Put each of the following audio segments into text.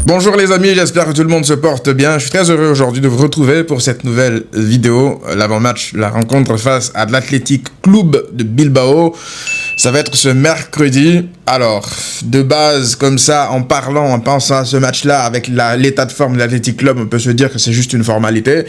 Bonjour les amis, j'espère que tout le monde se porte bien. Je suis très heureux aujourd'hui de vous retrouver pour cette nouvelle vidéo, l'avant-match, la rencontre face à l'Athletic Club de Bilbao. Ça va être ce mercredi. Alors, de base, comme ça, en parlant, en pensant à ce match-là, avec l'état de forme de l'Athletic Club, on peut se dire que c'est juste une formalité.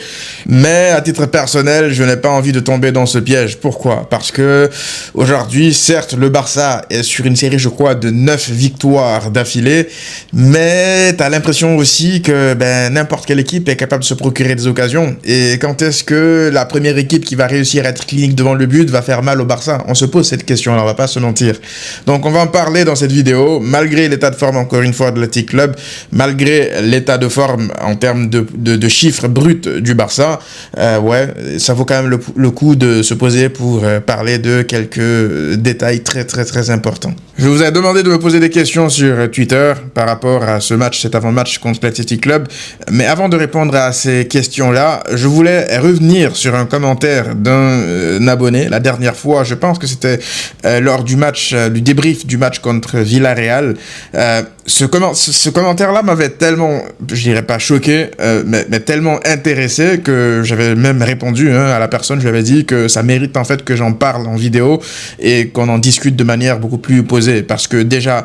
Mais à titre personnel, je n'ai pas envie de tomber dans ce piège. Pourquoi? Parce que aujourd'hui, certes, le Barça est sur une série, je crois, de 9 victoires d'affilée, mais t'as l'impression aussi que n'importe quelle équipe est capable de se procurer des occasions. Et quand est-ce que la première équipe qui va réussir à être clinique devant le but va faire mal au Barça? On se pose cette question-là, on va pas se mentir. Donc on va en parler dans cette vidéo, malgré l'état de forme encore une fois de l'Athletic Club, malgré l'état de forme en termes de chiffres bruts du Barça, ça vaut quand même le coup de se poser pour parler de quelques détails très importants. Je vous ai demandé de me poser des questions sur Twitter par rapport à ce match, cet avant-match contre l'Athletic Club, mais avant de répondre à ces questions-là, je voulais revenir sur un commentaire d'un abonné. La dernière fois, je pense que c'était lors du match, du débrief du match contre Villarreal. Ce commentaire-là m'avait tellement, je dirais pas choqué, mais tellement intéressé que j'avais même répondu à la personne. Je lui avais dit que ça mérite en fait que j'en parle en vidéo et qu'on en discute de manière beaucoup plus posée, parce que déjà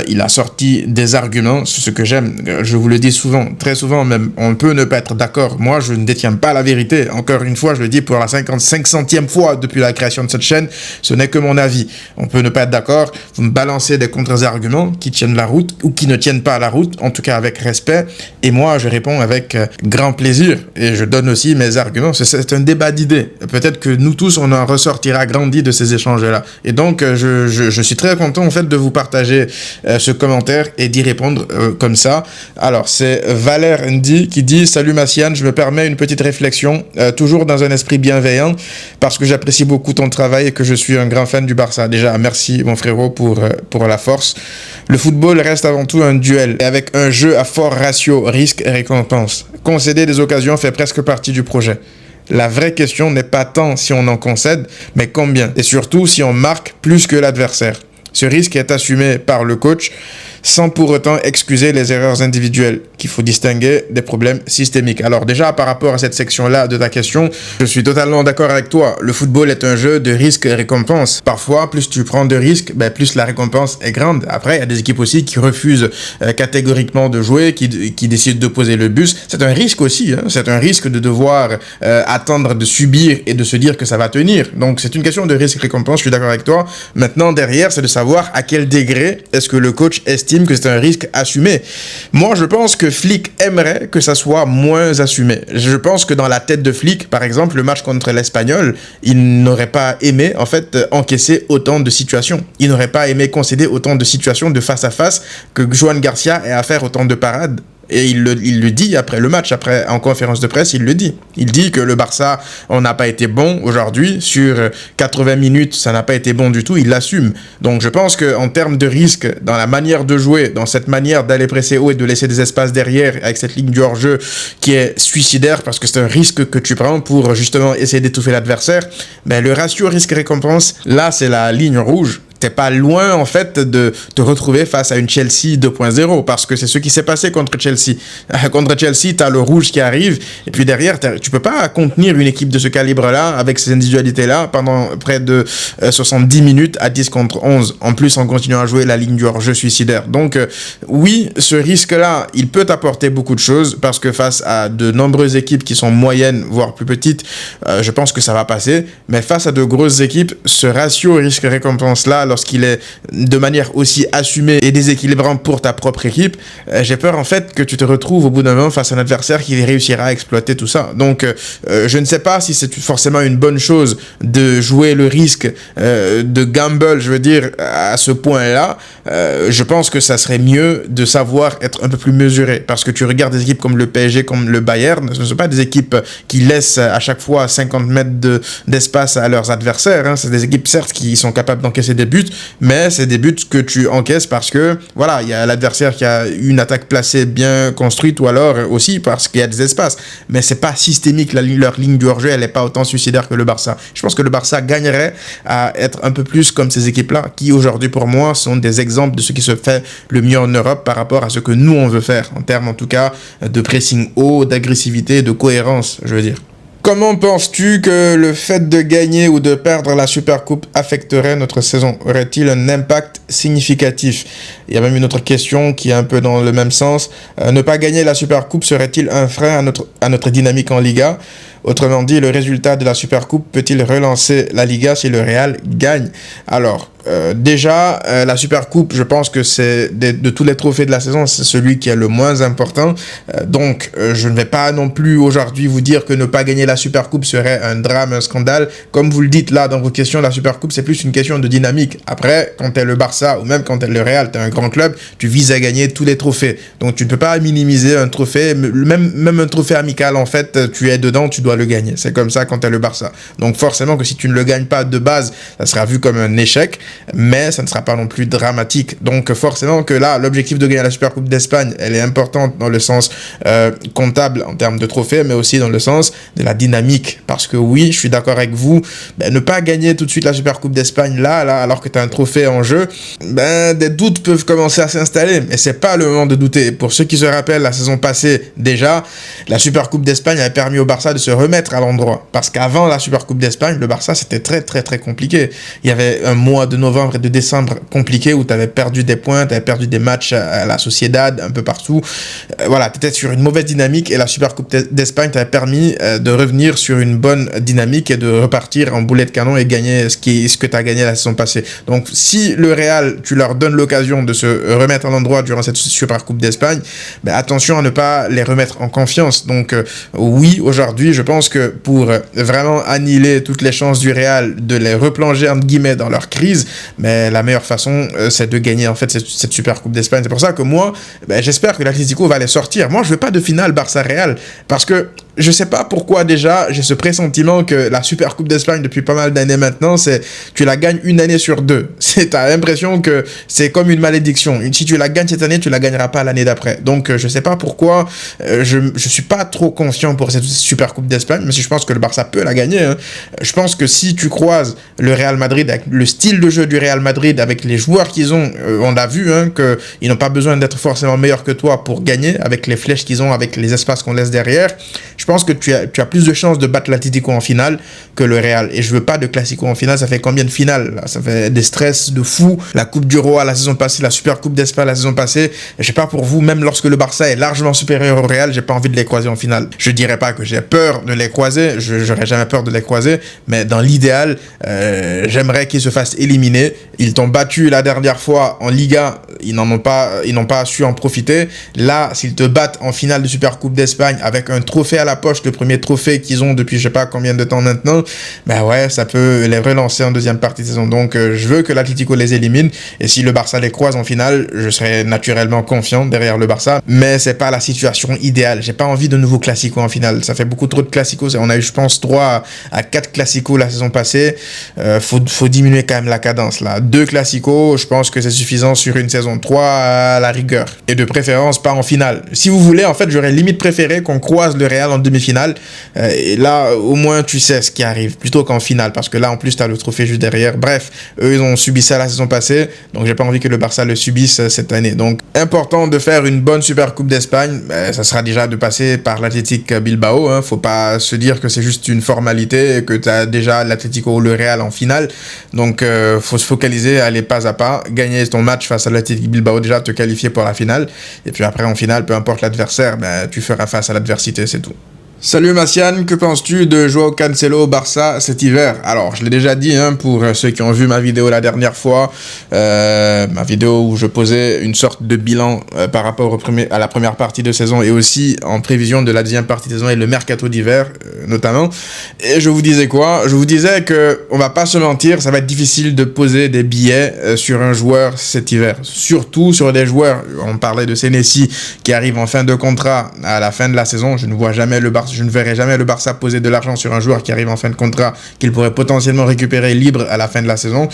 il a sorti des arguments, c'est ce que j'aime. Je vous le dis souvent, très souvent même, on peut ne pas être d'accord. Moi, je ne détiens pas la vérité. Encore une fois, je le dis pour la 500e fois depuis la création de cette chaîne, ce n'est que mon avis. On peut ne pas être d'accord. Vous me balancez des contre-arguments qui tiennent la route ou qui ne tiennent pas la route, en tout cas avec respect, et moi je réponds avec grand plaisir, et je donne aussi mes arguments. C'est un débat d'idées. Peut-être que nous tous on en ressortira grandi de ces échanges-là, et donc je suis très content en fait de vous partager ce commentaire et d'y répondre comme ça. Alors c'est Valère Ndi qui dit: salut Massiane, je me permets une petite réflexion, toujours dans un esprit bienveillant, parce que j'apprécie beaucoup ton travail et que je suis un grand fan du Barça. Déjà merci mon frérot pour la force. Le football reste avant tout un duel, et avec un jeu à fort ratio risque et récompense. Concéder des occasions fait presque partie du projet. La vraie question n'est pas tant si on en concède, mais combien, et surtout si on marque plus que l'adversaire. Ce risque est assumé par le coach, sans pour autant excuser les erreurs individuelles, qu'il faut distinguer des problèmes systémiques. Alors déjà, par rapport à cette section-là de ta question, je suis totalement d'accord avec toi. Le football est un jeu de risque et récompense. Parfois, plus tu prends de risques, plus la récompense est grande. Après, il y a des équipes aussi qui refusent catégoriquement de jouer, qui décident de poser le bus. C'est un risque aussi, c'est un risque de devoir attendre, de subir et de se dire que ça va tenir. Donc c'est une question de risque-récompense, je suis d'accord avec toi. Maintenant, derrière, c'est de savoir à quel degré est-ce que le coach estime que c'est un risque assumé. Moi, je pense que Flick aimerait que ça soit moins assumé. Je pense que dans la tête de Flick, par exemple, le match contre l'Espagnol, il n'aurait pas aimé, en fait, encaisser autant de situations. Il n'aurait pas aimé concéder autant de situations de face à face, que Joan Garcia ait à faire autant de parades. Et il le dit après le match, en conférence de presse, il le dit. Il dit que le Barça, on n'a pas été bon aujourd'hui. Sur 80 minutes, ça n'a pas été bon du tout. Il l'assume. Donc je pense qu'en termes de risque, dans la manière de jouer, dans cette manière d'aller presser haut et de laisser des espaces derrière, avec cette ligne du hors-jeu qui est suicidaire, parce que c'est un risque que tu prends pour justement essayer d'étouffer l'adversaire, le ratio risque-récompense, là, c'est la ligne rouge. T'es pas loin, en fait, de te retrouver face à une Chelsea 2.0, parce que c'est ce qui s'est passé contre Chelsea. Contre Chelsea, t'as le rouge qui arrive, et puis derrière, tu peux pas contenir une équipe de ce calibre-là, avec ces individualités-là, pendant près de 70 minutes à 10 contre 11, en plus en continuant à jouer la ligne du hors-jeu suicidaire. Donc, oui, ce risque-là, il peut apporter beaucoup de choses, parce que face à de nombreuses équipes qui sont moyennes, voire plus petites, je pense que ça va passer, mais face à de grosses équipes, ce ratio risque-récompense-là, lorsqu'il est de manière aussi assumée et déséquilibrante pour ta propre équipe, j'ai peur en fait que tu te retrouves au bout d'un moment face à un adversaire qui réussira à exploiter tout ça. Donc je ne sais pas si c'est forcément une bonne chose de jouer le risque, de gamble, je veux dire, à ce point-là. Je pense que ça serait mieux de savoir être un peu plus mesuré, parce que tu regardes des équipes comme le PSG, comme le Bayern, ce ne sont pas des équipes qui laissent à chaque fois 50 mètres d'espace à leurs adversaires, c'est des équipes certes qui sont capables d'encaisser des buts, buts, mais c'est des buts que tu encaisses parce que, voilà, il y a l'adversaire qui a une attaque placée bien construite ou alors aussi parce qu'il y a des espaces. Mais c'est pas systémique, leur ligne du hors-jeu, elle est pas autant suicidaire que le Barça. Je pense que le Barça gagnerait à être un peu plus comme ces équipes-là qui, aujourd'hui, pour moi, sont des exemples de ce qui se fait le mieux en Europe par rapport à ce que nous, on veut faire, en termes, en tout cas, de pressing haut, d'agressivité, de cohérence, je veux dire. Comment penses-tu que le fait de gagner ou de perdre la Supercoupe affecterait notre saison? Aurait-il un impact significatif? Il y a même une autre question qui est un peu dans le même sens. Ne pas gagner la Supercoupe serait-il un frein à notre dynamique en Liga? Autrement dit, le résultat de la Supercoupe peut-il relancer la Liga si le Real gagne? Alors, déjà, la Supercoupe, je pense que c'est de tous les trophées de la saison, c'est celui qui est le moins important. Donc, je ne vais pas non plus aujourd'hui vous dire que ne pas gagner la Supercoupe serait un drame, un scandale. Comme vous le dites là dans vos questions, la Supercoupe, c'est plus une question de dynamique. Après, quand t'es le Barça ou même quand t'es le Real, t'es un grand club, tu vises à gagner tous les trophées. Donc, tu ne peux pas minimiser un trophée, même un trophée amical, en fait, tu es dedans, tu dois le gagner. C'est comme ça quand t'es le Barça. Donc, forcément que si tu ne le gagnes pas de base, ça sera vu comme un échec. Mais ça ne sera pas non plus dramatique. Donc forcément que là, l'objectif de gagner la Supercoupe d'Espagne, elle est importante dans le sens comptable en termes de trophées, mais aussi dans le sens de la dynamique. Parce que oui, je suis d'accord avec vous, ne pas gagner tout de suite la Supercoupe d'Espagne là, alors que tu as un trophée en jeu, des doutes peuvent commencer à s'installer. Mais c'est pas le moment de douter. Pour ceux qui se rappellent, la saison passée, déjà, la Supercoupe d'Espagne avait permis au Barça de se remettre à l'endroit. Parce qu'avant la Supercoupe d'Espagne, le Barça, c'était très très très compliqué. Il y avait un mois de novembre et de décembre compliqué où tu avais perdu des points, tu avais perdu des matchs à la Sociedad, un peu partout. Voilà, tu étais sur une mauvaise dynamique et la Supercoupe d'Espagne t'avait permis de revenir sur une bonne dynamique et de repartir en boulet de canon et gagner ce que tu as gagné la saison passée. Donc, si le Real, tu leur donnes l'occasion de se remettre à l'endroit durant cette Supercoupe d'Espagne, attention à ne pas les remettre en confiance. Donc, oui, aujourd'hui, je pense que pour vraiment annihiler toutes les chances du Real de les replonger, entre guillemets, dans leur crise, mais la meilleure façon, c'est de gagner en fait cette Supercoupe d'Espagne. C'est pour ça que moi, j'espère que l'Atlético va les sortir. Moi, je veux pas de finale Barça-Real parce que je sais pas pourquoi déjà, j'ai ce pressentiment que la Supercoupe d'Espagne depuis pas mal d'années maintenant, c'est tu la gagnes une année sur deux. T'as l'impression que c'est comme une malédiction. Si tu la gagnes cette année, tu la gagneras pas l'année d'après. Donc je sais pas pourquoi, je suis pas trop confiant pour cette Supercoupe d'Espagne, mais si je pense que le Barça peut la gagner. Hein. Je pense que si tu croises le Real Madrid avec le style de jeu du Real Madrid, avec les joueurs qu'ils ont, on l'a vu, hein, qu'ils n'ont pas besoin d'être forcément meilleurs que toi pour gagner, avec les flèches qu'ils ont, avec les espaces qu'on laisse derrière. Je pense que tu as plus de chances de battre l'Atlético en finale que le Real. Et je veux pas de Classico en finale. Ça fait combien de finales là? Ça fait des stress de fou. La Coupe du Roi la saison passée, la Supercoupe d'Espagne la saison passée. Je sais pas pour vous, même lorsque le Barça est largement supérieur au Real, j'ai pas envie de les croiser en finale. Je dirais pas que j'ai peur de les croiser. J'aurais jamais peur de les croiser. Mais dans l'idéal, j'aimerais qu'ils se fassent éliminer. Ils t'ont battu la dernière fois en Liga. Ils n'ont pas su en profiter. Là, s'ils te battent en finale de Supercoupe d'Espagne avec un trophée à la poche, le premier trophée qu'ils ont depuis je sais pas combien de temps maintenant, ouais, ça peut les relancer en deuxième partie de saison. Donc je veux que l'Atlético les élimine et si le Barça les croise en finale, je serai naturellement confiant derrière le Barça, mais c'est pas la situation idéale. J'ai pas envie de nouveaux classicos en finale. Ça fait beaucoup trop de classicos. On a eu je pense 3 à 4 classicos la saison passée. Faut diminuer quand même la cadence là. 2 classicos, je pense que c'est suffisant sur une saison. 3 à la rigueur et de préférence pas en finale. Si vous voulez, en fait, j'aurais limite préféré qu'on croise le Real en demi-finale. Et là, au moins, tu sais ce qui arrive, plutôt qu'en finale, parce que là, en plus, tu as le trophée juste derrière. Bref, eux, ils ont subi ça la saison passée, donc j'ai pas envie que le Barça le subisse cette année. Donc, important de faire une bonne Supercoupe d'Espagne, ça sera déjà de passer par l'Athletic Bilbao. Hein. Faut pas se dire que c'est juste une formalité, que tu as déjà l'Atlético ou le Real en finale. Donc, faut se focaliser, aller pas à pas, gagner ton match face à l'Athletic Bilbao, déjà te qualifier pour la finale. Et puis après, en finale, peu importe l'adversaire, tu feras face à l'adversité, c'est tout. Salut Massiane, que penses-tu de Joao Cancelo au Barça cet hiver? Alors, je l'ai déjà dit, hein, pour ceux qui ont vu ma vidéo la dernière fois, ma vidéo où je posais une sorte de bilan par rapport à la première partie de saison et aussi en prévision de la deuxième partie de saison et le mercato d'hiver notamment. Et je vous disais quoi? Je vous disais que on va pas se mentir, ça va être difficile de poser des billets sur un joueur cet hiver, surtout sur des joueurs. On parlait de Senesi qui arrive en fin de contrat à la fin de la saison. Je ne verrai jamais le Barça poser de l'argent sur un joueur qui arrive en fin de contrat qu'il pourrait potentiellement récupérer libre à la fin de la saison.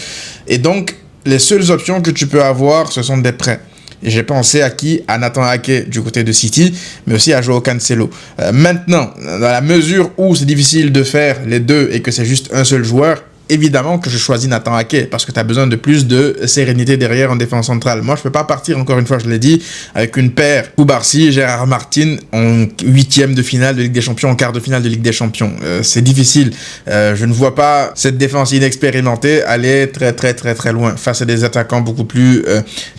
Et donc, les seules options que tu peux avoir, ce sont des prêts. Et j'ai pensé à qui? À Nathan Ake du côté de City, mais aussi à Joao Cancelo. Maintenant, dans la mesure où c'est difficile de faire les deux et que c'est juste un seul joueur, évidemment que je choisis Nathan Ake parce que tu as besoin de plus de sérénité derrière en défense centrale. Moi, je peux pas partir, encore une fois, je l'ai dit, avec une paire Koubarsi, Gérard Martin en 8e de finale de Ligue des Champions, en quart de finale de Ligue des Champions. C'est difficile. Je ne vois pas cette défense inexpérimentée aller très loin face à des attaquants beaucoup plus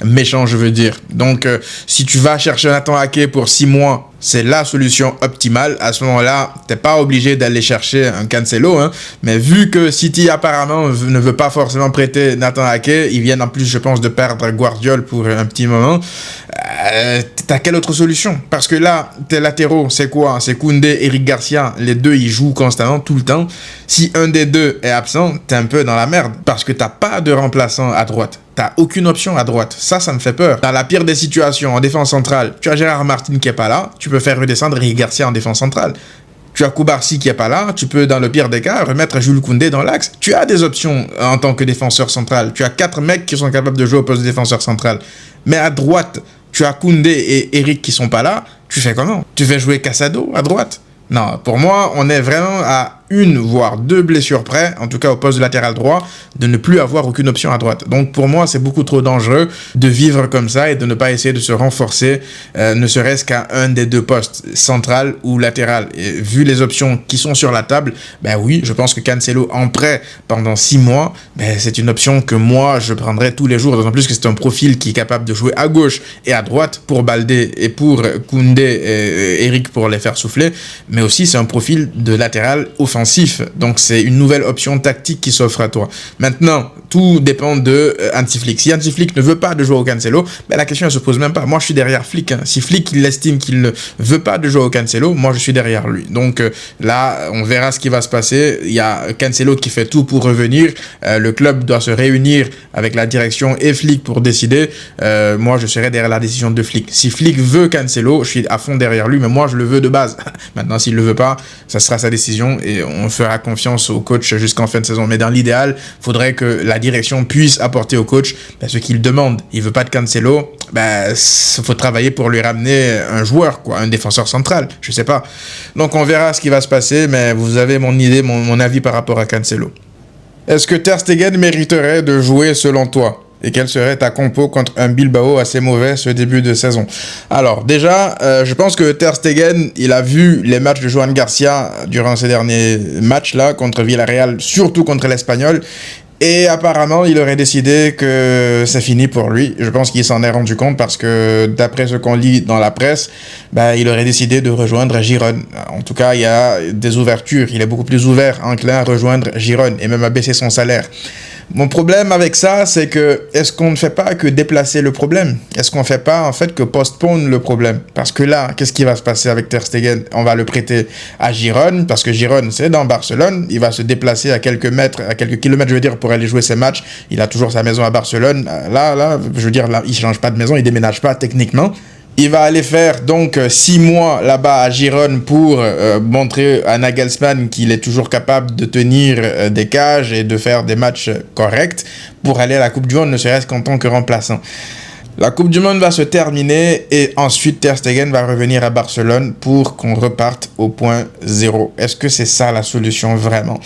méchants, je veux dire. Donc, si tu vas chercher Nathan Ake pour 6 mois, c'est la solution optimale. À ce moment-là, t'es pas obligé d'aller chercher un Cancelo, hein. Mais vu que City apparemment ne veut pas forcément prêter Nathan Ake, ils viennent en plus, je pense, de perdre Guardiola pour un petit moment. T'as quelle autre solution? Parce que là, tes latéraux, c'est quoi? C'est Koundé, Eric Garcia. Les deux, ils jouent constamment, tout le temps. Si un des deux est absent, t'es un peu dans la merde. Parce que t'as pas de remplaçant à droite. T'as aucune option à droite. Ça me fait peur. Dans la pire des situations, en défense centrale, tu as Gérard Martin qui est pas là. Tu peux faire redescendre Eric Garcia en défense centrale. Tu as Koubarsi qui est pas là. Tu peux, dans le pire des cas, remettre Jules Koundé dans l'axe. Tu as des options en tant que défenseur central. Tu as 4 mecs qui sont capables de jouer au poste de défenseur central. Mais à droite, tu as Koundé et Eric qui sont pas là. Tu fais comment? Tu fais jouer Casado à droite? Non, pour moi, on est vraiment à 1 voire 2 blessures près, en tout cas au poste de latéral droit, de ne plus avoir aucune option à droite. Donc pour moi, c'est beaucoup trop dangereux de vivre comme ça et de ne pas essayer de se renforcer, ne serait-ce qu'à un des deux postes, central ou latéral. Et vu les options qui sont sur la table, ben oui, je pense que Cancelo en prêt pendant 6 mois, ben c'est une option que moi, je prendrais tous les jours, d'autant plus que c'est un profil qui est capable de jouer à gauche et à droite pour Baldé et pour Koundé et Eric pour les faire souffler, mais aussi c'est un profil de latéral offensif. Donc c'est une nouvelle option tactique qui s'offre à toi. Maintenant, tout dépend de Hansi Flick. Si Hansi Flick ne veut pas de Joao Cancelo, ben la question elle se pose même pas. Moi je suis derrière Flick, hein. Si Flick il estime qu'il ne veut pas de Joao Cancelo, moi je suis derrière lui. Donc là, on verra ce qui va se passer. Il y a Cancelo qui fait tout pour revenir. Le club doit se réunir avec la direction et Flick pour décider. Moi je serai derrière la décision de Flick. Si Flick veut Cancelo, je suis à fond derrière lui, mais moi je le veux de base. Maintenant s'il le veut pas, ça sera sa décision et on fera confiance au coach jusqu'en fin de saison. Mais dans l'idéal, il faudrait que la direction puisse apporter au coach ce qu'il demande. Il veut pas de Cancelo, faut travailler pour lui ramener un joueur, quoi, un défenseur central, je sais pas. Donc on verra ce qui va se passer, mais vous avez mon idée, mon avis par rapport à Cancelo. Est-ce que Ter Stegen mériterait de jouer selon toi ? Et quelle serait ta compo contre un Bilbao assez mauvais ce début de saison? Alors déjà, je pense que Ter Stegen, il a vu les matchs de Joan Garcia durant ces derniers matchs-là, contre Villarreal, surtout contre l'Espagnol, et apparemment, il aurait décidé que c'est fini pour lui. Je pense qu'il s'en est rendu compte parce que, d'après ce qu'on lit dans la presse, il aurait décidé de rejoindre Girone. En tout cas, il y a des ouvertures. Il est beaucoup plus ouvert, enclin à rejoindre Girone et même à baisser son salaire. Mon problème avec ça, c'est que est-ce qu'on ne fait pas que déplacer le problème? Est-ce qu'on ne fait pas en fait que postpone le problème? Parce que là, qu'est-ce qui va se passer avec Ter Stegen? On va le prêter à Girone, parce que Girone, c'est dans Barcelone. Il va se déplacer à quelques mètres, à quelques kilomètres, je veux dire, pour aller jouer ses matchs. Il a toujours sa maison à Barcelone. Là, je veux dire, là, il change pas de maison, il déménage pas techniquement. Il va aller faire donc 6 mois là-bas à Girone pour montrer à Nagelsmann qu'il est toujours capable de tenir des cages et de faire des matchs corrects pour aller à la Coupe du Monde, ne serait-ce qu'en tant que remplaçant. La Coupe du Monde va se terminer et ensuite Ter Stegen va revenir à Barcelone pour qu'on reparte au point zéro. Est-ce que c'est ça la solution vraiment ?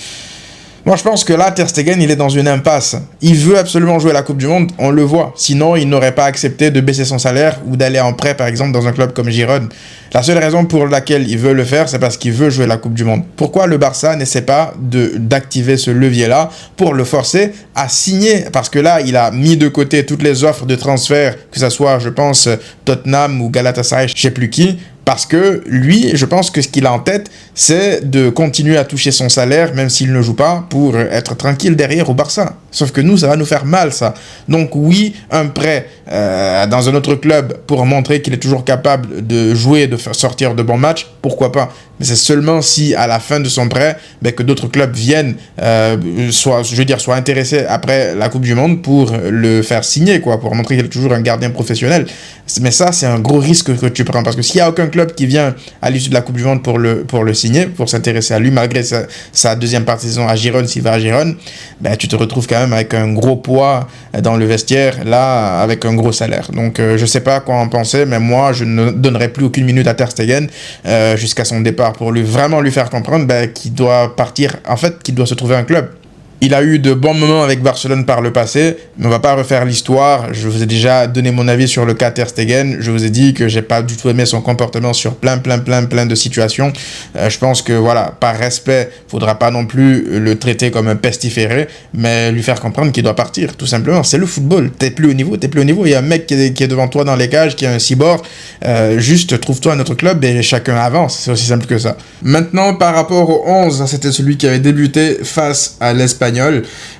Moi, je pense que là, Ter Stegen, il est dans une impasse. Il veut absolument jouer la Coupe du Monde, on le voit. Sinon, il n'aurait pas accepté de baisser son salaire ou d'aller en prêt, par exemple, dans un club comme Girone. La seule raison pour laquelle il veut le faire, c'est parce qu'il veut jouer la Coupe du Monde. Pourquoi le Barça n'essaie pas d'activer ce levier-là pour le forcer à signer? Parce que là, il a mis de côté toutes les offres de transfert, que ce soit, je pense, Tottenham ou Galatasaray, je sais plus qui. Parce que lui, je pense que ce qu'il a en tête, c'est de continuer à toucher son salaire, même s'il ne joue pas, pour être tranquille derrière au Barça. Sauf que nous, ça va nous faire mal, ça. Donc oui, un prêt dans un autre club pour montrer qu'il est toujours capable de jouer, de faire sortir de bons matchs, pourquoi pas? Mais c'est seulement si, à la fin de son prêt, que d'autres clubs viennent, soient intéressés après la Coupe du Monde pour le faire signer, quoi, pour montrer qu'il est toujours un gardien professionnel. Mais ça, c'est un gros risque que tu prends, parce que s'il n'y a aucun club qui vient à l'issue de la Coupe du Monde pour le signer, pour s'intéresser à lui, malgré sa deuxième partie de saison à Girone, s'il va à Girone, tu te retrouves quand quand même avec un gros poids dans le vestiaire, là, avec un gros salaire. Donc, je sais pas quoi en penser, mais moi, je ne donnerai plus aucune minute à Ter Stegen jusqu'à son départ pour vraiment lui faire comprendre qu'il doit partir, en fait, qu'il doit se trouver un club. Il a eu de bons moments avec Barcelone par le passé, mais on va pas refaire l'histoire. Je vous ai déjà donné mon avis sur le cas Ter Stegen. Je vous ai dit que j'ai pas du tout aimé son comportement sur plein de situations. Je pense que voilà, par respect, faudra pas non plus le traiter comme un pestiféré, mais lui faire comprendre qu'il doit partir, tout simplement. C'est le football. T'es plus au niveau. Il y a un mec qui est devant toi dans les cages, qui a un cyborg. Juste trouve-toi un autre club et chacun avance. C'est aussi simple que ça. Maintenant, par rapport au 11, c'était celui qui avait débuté face à l'Espagne.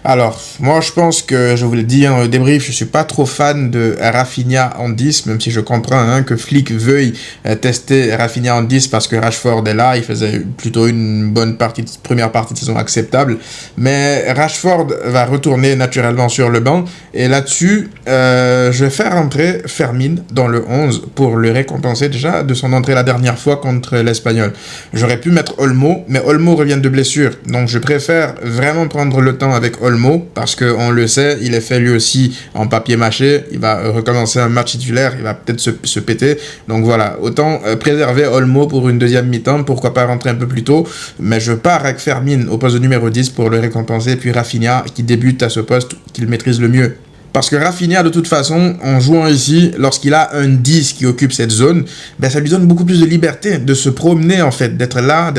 Alors, moi je pense que, je vous l'ai dit dans le débrief, je suis pas trop fan de Rafinha en 10, même si je comprends que Flick veuille tester Rafinha en 10 parce que Rashford est là, il faisait plutôt une bonne première partie de saison acceptable, mais Rashford va retourner naturellement sur le banc, et là-dessus, je vais faire entrer Fermin dans le 11 pour le récompenser déjà de son entrée la dernière fois contre l'Espagnol. J'aurais pu mettre Olmo, mais Olmo revient de blessure, donc je préfère vraiment prendre le temps avec Olmo, parce qu'on le sait, il est fait lui aussi en papier mâché, il va recommencer un match titulaire, il va peut-être se péter, donc voilà, autant préserver Olmo pour une deuxième mi-temps, pourquoi pas rentrer un peu plus tôt, mais je pars avec Fermin au poste de numéro 10 pour le récompenser, puis Rafinha qui débute à ce poste qu'il maîtrise le mieux. Parce que Rafinha, de toute façon, en jouant ici, lorsqu'il a un 10 qui occupe cette zone, ça lui donne beaucoup plus de liberté de se promener, en fait, d'être là,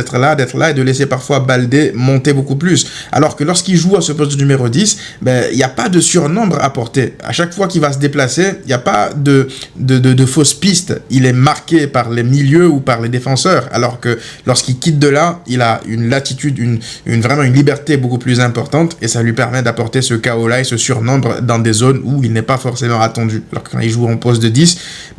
et de laisser parfois Baldé monter beaucoup plus. Alors que lorsqu'il joue à ce poste de numéro 10, il n'y a pas de surnombre à porter. À chaque fois qu'il va se déplacer, il n'y a pas de fausses pistes. Il est marqué par les milieux ou par les défenseurs. Alors que lorsqu'il quitte de là, il a une latitude, vraiment une liberté beaucoup plus importante, et ça lui permet d'apporter ce chaos-là et ce surnombre dans des zones où il n'est pas forcément attendu. Alors que quand il joue en poste de 10,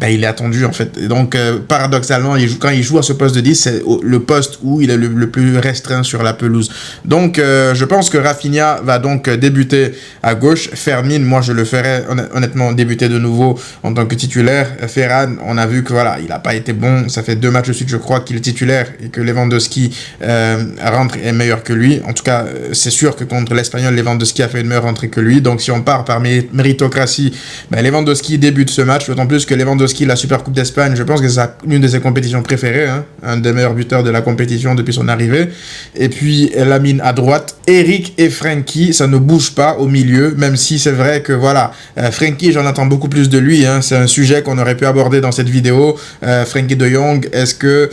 il est attendu en fait. Et donc paradoxalement, quand il joue à ce poste de 10, c'est le poste où il est le plus restreint sur la pelouse. Donc je pense que Rafinha va donc débuter à gauche. Fermin, moi je le ferai honnêtement débuter de nouveau en tant que titulaire. Ferran, on a vu que voilà, il n'a pas été bon. Ça fait 2 matchs de suite, je crois, qu'il est titulaire et que Lewandowski rentre est meilleur que lui. En tout cas, c'est sûr que contre l'Espagnol, Lewandowski a fait une meilleure rentrée que lui. Donc si on part par méritocratie, Lewandowski débute ce match, d'autant plus que Lewandowski, la Super Coupe d'Espagne, je pense que c'est l'une de ses compétitions préférées, un des meilleurs buteurs de la compétition depuis son arrivée. Et puis Lamine à droite, Eric et Frenkie, ça ne bouge pas au milieu, même si c'est vrai que voilà, Frenkie, j'en attends beaucoup plus de lui, c'est un sujet qu'on aurait pu aborder dans cette vidéo. Frenkie de Jong, est-ce que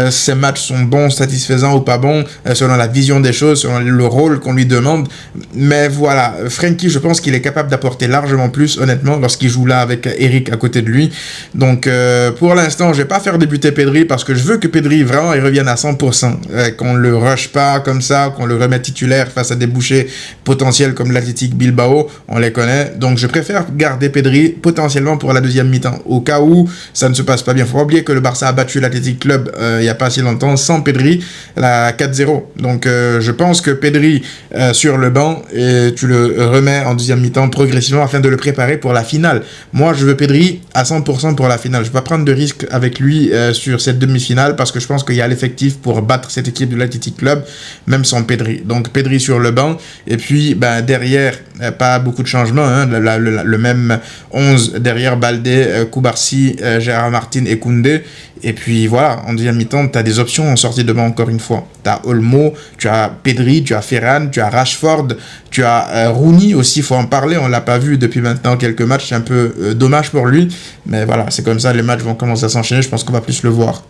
ses matchs sont bons, satisfaisants ou pas bons, selon la vision des choses, selon le rôle qu'on lui demande. Mais voilà, Frenkie, je pense qu'il est capable d'apporter largement plus, honnêtement, lorsqu'il joue là avec Eric à côté de lui. Donc pour l'instant, je vais pas faire débuter Pedri parce que je veux que Pedri vraiment il revienne à 100%, qu'on le rush pas comme ça, qu'on le remette titulaire face à des bouchées potentiels comme l'Athletic Bilbao, on les connaît. Donc je préfère garder Pedri potentiellement pour la deuxième mi-temps au cas où ça ne se passe pas bien. Faut pas oublier que le Barça a battu l'Athletic Club il y a pas si longtemps sans Pedri, la 4-0. Donc je pense que Pedri sur le banc, et tu le remets en deuxième mi-temps progressivement afin de le préparer pour la finale. Moi, je veux Pedri à 100% pour la finale. Je ne vais pas prendre de risque avec lui sur cette demi-finale parce que je pense qu'il y a l'effectif pour battre cette équipe de l'Athletic Club, même sans Pedri. Donc, Pedri sur le banc. Et puis, derrière, pas beaucoup de changements. Le même 11 derrière Baldé, Koubarsi, Gérard Martin et Koundé. Et puis voilà, en deuxième mi-temps, tu as des options en sortie de banc encore une fois. Tu as Olmo, tu as Pedri, tu as Ferran, tu as Rashford, tu as Rooney aussi, il faut en parler, on ne l'a pas vu depuis maintenant quelques matchs, c'est un peu dommage pour lui. Mais voilà, c'est comme ça, les matchs vont commencer à s'enchaîner, je pense qu'on va plus le voir.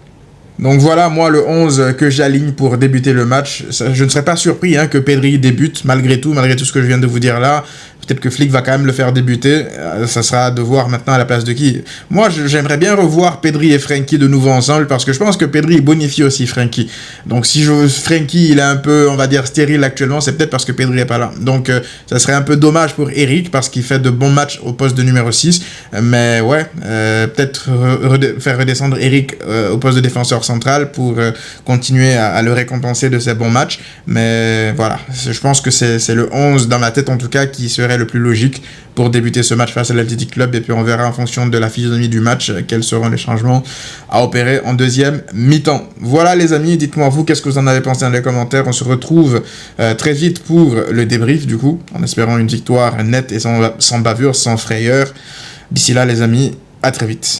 Donc voilà, moi, le 11 que j'aligne pour débuter le match. Je ne serais pas surpris que Pedri débute, malgré tout ce que je viens de vous dire là. Peut-être que Flick va quand même le faire débuter. Ça sera de voir maintenant à la place de qui. Moi, j'aimerais bien revoir Pedri et Frenkie de nouveau ensemble parce que je pense que Pedri bonifie aussi Frenkie. Donc si Frenkie, il est un peu, on va dire, stérile actuellement, c'est peut-être parce que Pedri n'est pas là. Donc ça serait un peu dommage pour Eric parce qu'il fait de bons matchs au poste de numéro 6. Mais ouais, peut-être faire redescendre Eric au poste de défenseur central pour continuer à le récompenser de ses bons matchs. Mais voilà, je pense que c'est le 11 dans ma tête en tout cas qui serait le plus logique pour débuter ce match face à l'Athletic Club. Et puis on verra en fonction de la physionomie du match quels seront les changements à opérer en deuxième mi-temps. Voilà les amis, dites-moi vous qu'est-ce que vous en avez pensé dans les commentaires. On se retrouve très vite pour le débrief du coup, en espérant une victoire nette et sans bavure, sans frayeur. D'ici là les amis, à très vite.